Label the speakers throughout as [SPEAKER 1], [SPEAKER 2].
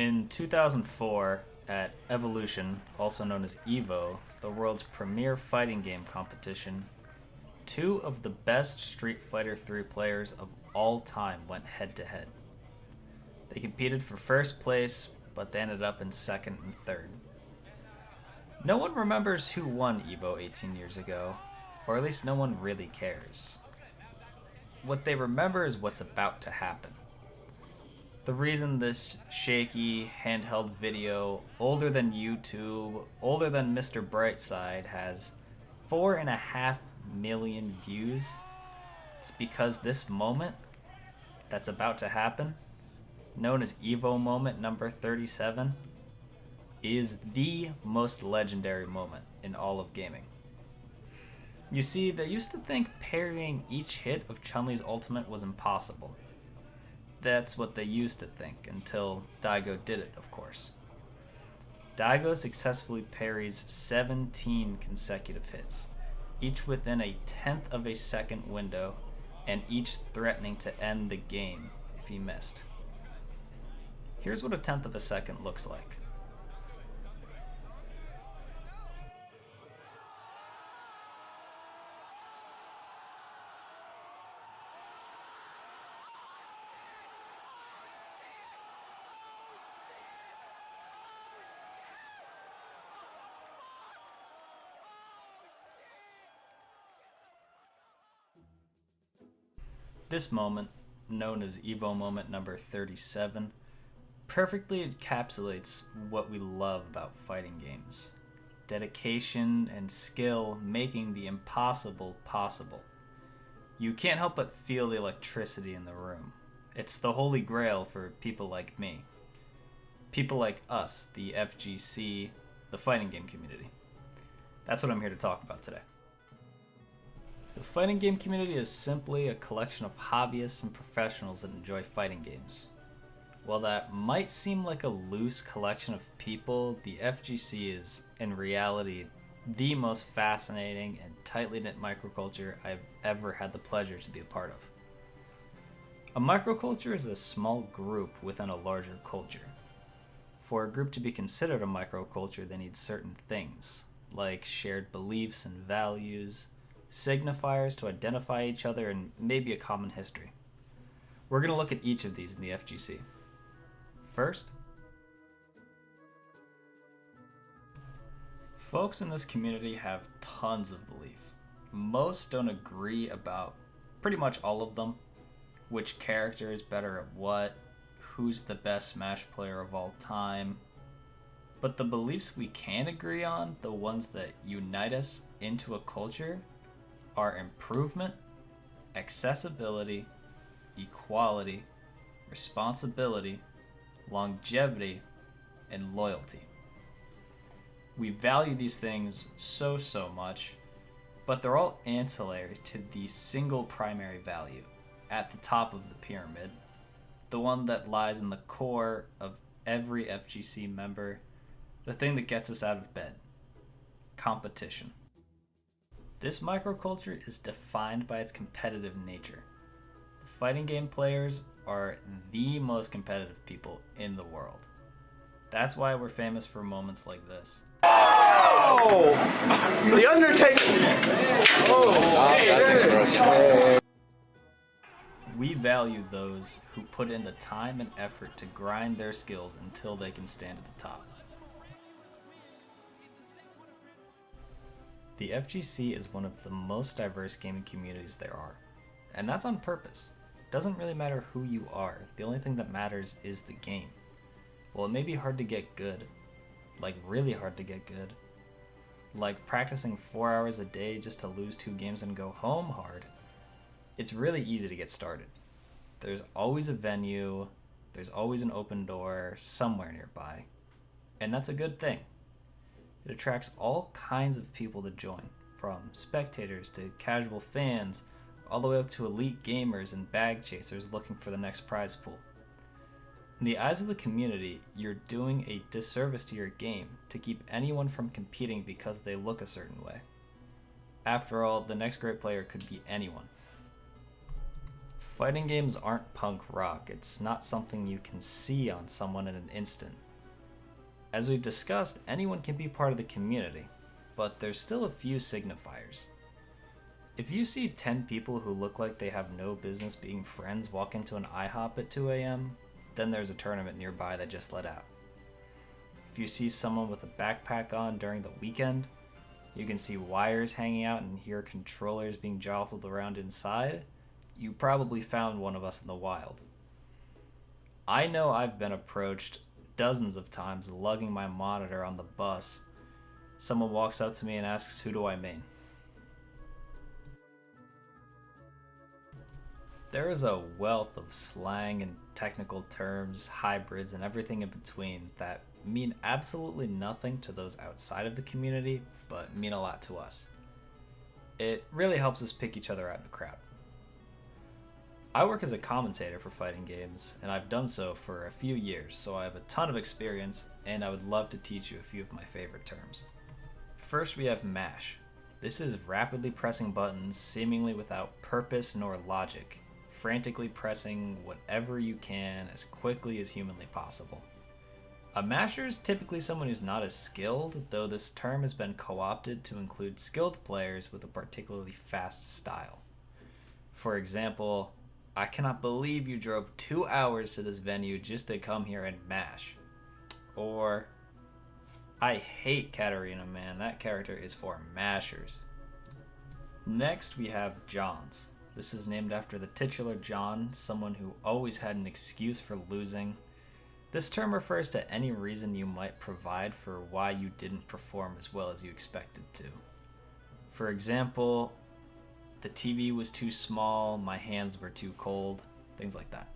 [SPEAKER 1] In 2004, at Evolution, also known as EVO, the world's premier fighting game competition, two of the best Street Fighter III players of all time went head to head. They competed for first place, but they ended up in second and third. No one remembers who won EVO 18 years ago, or at least no one really cares. What they remember is what's about to happen. The reason this shaky, handheld video, older than YouTube, older than Mr. Brightside, has 4.5 million views, it's because this moment that's about to happen, known as Evo moment number 37, is the most legendary moment in all of gaming. You see, they used to think parrying each hit of Chun-Li's ultimate was impossible. That's what they used to think, until Daigo did it, of course. Daigo successfully parries 17 consecutive hits, each within a tenth of a second window, and each threatening to end the game if he missed. Here's what a tenth of a second looks like. This moment, known as Evo moment number 37, perfectly encapsulates what we love about fighting games. Dedication and skill making the impossible possible. You can't help but feel the electricity in the room. It's the holy grail for people like me. People like us, the F.G.C, the fighting game community. That's what I'm here to talk about today. The fighting game community is simply a collection of hobbyists and professionals that enjoy fighting games. While that might seem like a loose collection of people, the F.G.C is, in reality, the most fascinating and tightly knit microculture I've ever had the pleasure to be a part of. A microculture is a small group within a larger culture. For a group to be considered a microculture, they need certain things, like shared beliefs and values, signifiers to identify each other, and maybe a common history. We're going to look at each of these in the F.G.C. First, folks in this community have tons of belief. Most don't agree about pretty much all of them. Which character is better at what, who's the best Smash player of all time. But the beliefs we can agree on, the ones that unite us into a culture, are improvement, accessibility, equality, responsibility, longevity, and loyalty. We value these things so much, but they're all ancillary to the single primary value at the top of the pyramid, the one that lies in the core of every F.G.C member, the thing that gets us out of bed: competition. This microculture is defined by its competitive nature. The fighting game players are the most competitive people in the world. That's why we're famous for moments like this.
[SPEAKER 2] Oh! The Undertaker! Oh!
[SPEAKER 1] We value those who put in the time and effort to grind their skills until they can stand at the top. The F.G.C is one of the most diverse gaming communities there are, and that's on purpose. It doesn't really matter who you are, the only thing that matters is the game. Well, it may be hard to get good, like really hard to get good, like practicing 4 hours a day just to lose 2 games and go home hard. It's really easy to get started. There's always a venue, there's always an open door somewhere nearby, and that's a good thing. It attracts all kinds of people to join, from spectators to casual fans, all the way up to elite gamers and bag chasers looking for the next prize pool. In the eyes of the community, you're doing a disservice to your game to keep anyone from competing because they look a certain way. After all, the next great player could be anyone. Fighting games aren't punk rock, it's not something you can see on someone in an instant. As we've discussed, anyone can be part of the community, but there's still a few signifiers. If you see 10 people who look like they have no business being friends walk into an IHOP at 2 a.m., then there's a tournament nearby that just let out. If you see someone with a backpack on during the weekend, you can see wires hanging out and hear controllers being jostled around inside, you probably found one of us in the wild. I know I've been approached dozens of times lugging my monitor on the bus. Someone walks up to me and asks, "Who do I main?" There is a wealth of slang and technical terms, hybrids, and everything in between that mean absolutely nothing to those outside of the community, but mean a lot to us. It really helps us pick each other out in a crowd. I work as a commentator for fighting games, and I've done so for a few years, so I have a ton of experience, and I would love to teach you a few of my favorite terms. First, we have mash. This is rapidly pressing buttons, seemingly without purpose nor logic, frantically pressing whatever you can as quickly as humanly possible. A masher is typically someone who's not as skilled, though this term has been co-opted to include skilled players with a particularly fast style. For example, "I cannot believe you drove 2 hours to this venue just to come here and mash." Or, "I hate Katarina, man. That character is for mashers." Next, we have Johns. This is named after the titular John, someone who always had an excuse for losing. This term refers to any reason you might provide for why you didn't perform as well as you expected to. For example, "The TV was too small, my hands were too cold," things like that.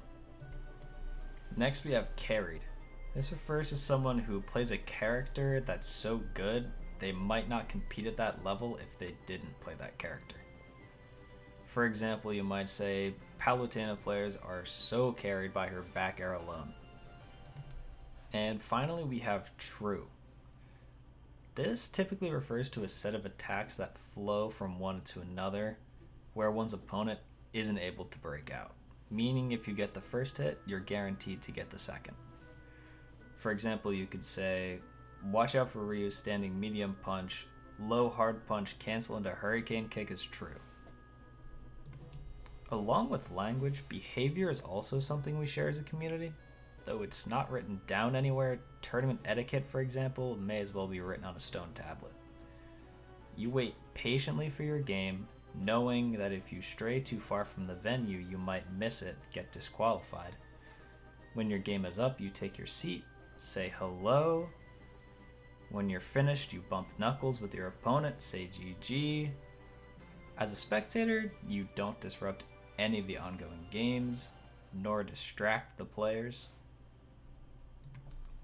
[SPEAKER 1] Next, we have carried. This refers to someone who plays a character that's so good they might not compete at that level if they didn't play that character. For example, you might say, "Palutena players are so carried by her back air alone." And finally, we have true. This typically refers to a set of attacks that flow from one to another, where one's opponent isn't able to break out, meaning if you get the first hit, you're guaranteed to get the second. For example, you could say, "Watch out for Ryu's standing medium punch, low hard punch cancel into hurricane kick is true." Along with language, behavior is also something we share as a community. Though it's not written down anywhere, tournament etiquette, for example, may as well be written on a stone tablet. You wait patiently for your game, knowing that if you stray too far from the venue, you might miss it, get disqualified. When your game is up, you take your seat, say hello. When you're finished, you bump knuckles with your opponent, say GG. As a spectator, you don't disrupt any of the ongoing games, nor distract the players.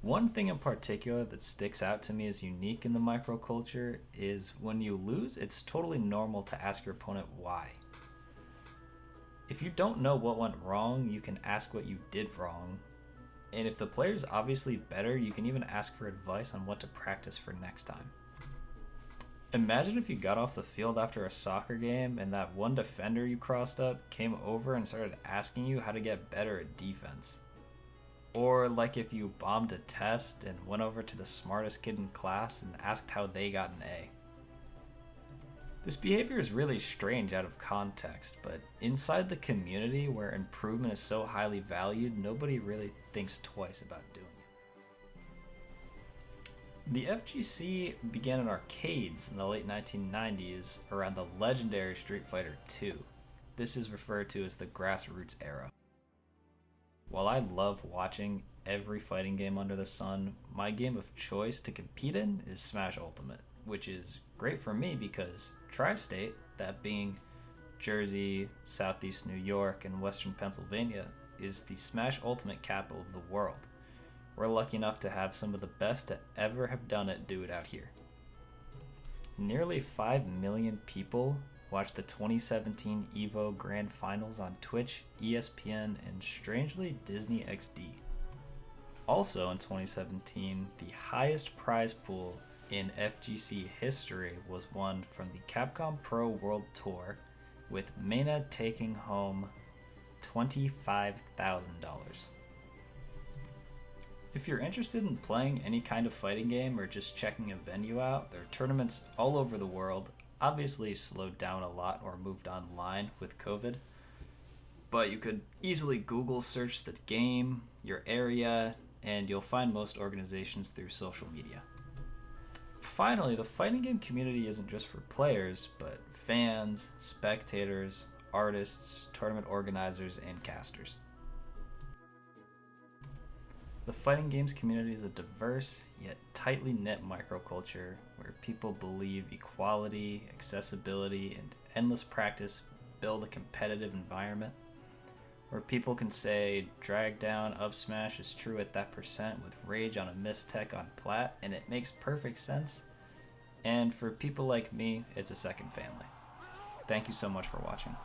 [SPEAKER 1] One thing in particular that sticks out to me as unique in the microculture is when you lose, it's totally normal to ask your opponent why. If you don't know what went wrong, you can ask what you did wrong. And if the player's obviously better, you can even ask for advice on what to practice for next time. Imagine if you got off the field after a soccer game and that one defender you crossed up came over and started asking you how to get better at defense. Or like if you bombed a test and went over to the smartest kid in class and asked how they got an A. This behavior is really strange out of context, but inside the community where improvement is so highly valued, nobody really thinks twice about doing it. The F.G.C. began in arcades in the late 1990s around the legendary Street Fighter II. This is referred to as the grassroots era. While I love watching every fighting game under the sun, my game of choice to compete in is Smash Ultimate, which is great for me because Tri-State, that being Jersey, Southeast New York, and Western Pennsylvania, is the Smash Ultimate capital of the world. We're lucky enough to have some of the best to ever have done it do it out here. Nearly 5 million people watched the 2017 EVO Grand Finals on Twitch, ESPN, and strangely Disney XD. Also in 2017, the highest prize pool in F.G.C. history was won from the Capcom Pro World Tour, with Mena taking home $25,000. If you're interested in playing any kind of fighting game or just checking a venue out, there are tournaments all over the world, obviously slowed down a lot or moved online with COVID. But you could easily Google search the game, your area, and you'll find most organizations through social media. Finally, the fighting game community isn't just for players, but fans, spectators, artists, tournament organizers, and casters. The fighting games community is a diverse yet tightly knit microculture where people believe equality, accessibility, and endless practice build a competitive environment where people can say drag down up smash is true at that percent with rage on a missed tech on plat, and it makes perfect sense. And for people like me, it's a second family. Thank you so much for watching.